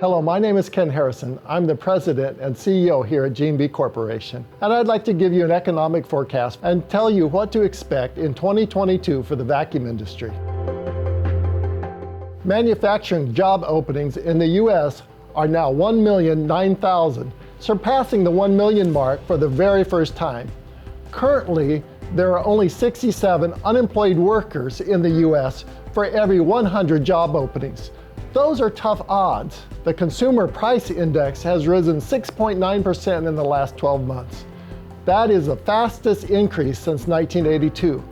Hello, my name is Ken Harrison. I'm the President and CEO here at G&B Corporation. And I'd like to give you an economic forecast and tell you what to expect in 2022 for the vacuum industry. Manufacturing job openings in the U.S. are now 1,009,000, surpassing the 1 million mark for the very first time. Currently, there are only 67 unemployed workers in the U.S. for every 100 job openings. Those are tough odds. The Consumer Price Index has risen 6.9% in the last 12 months. That is the fastest increase since 1982.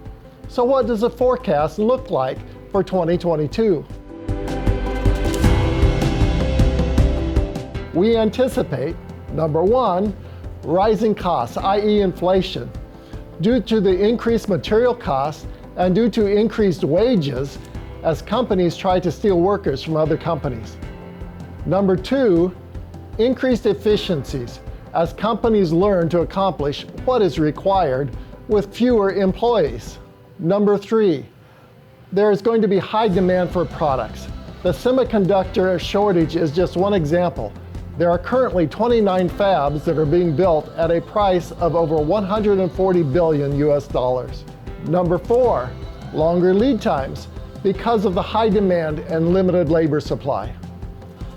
So what does the forecast look like for 2022? We anticipate, number one, rising costs, i.e. inflation. Due to the increased material costs and due to increased wages, as companies try to steal workers from other companies. Number two, increased efficiencies as companies learn to accomplish what is required with fewer employees. Number three, there is going to be high demand for products. The semiconductor shortage is just one example. There are currently 29 fabs that are being built at a price of over $140 billion US. Number four, longer lead times because of the high demand and limited labor supply.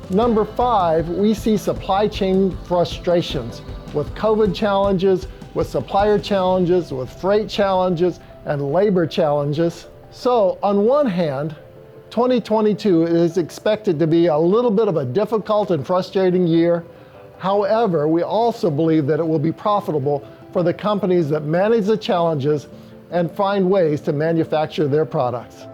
Number five, we see supply chain frustrations with COVID challenges, with supplier challenges, with freight challenges, and labor challenges. So on one hand, 2022 is expected to be a little bit of a difficult and frustrating year. However, we also believe that it will be profitable for the companies that manage the challenges and find ways to manufacture their products.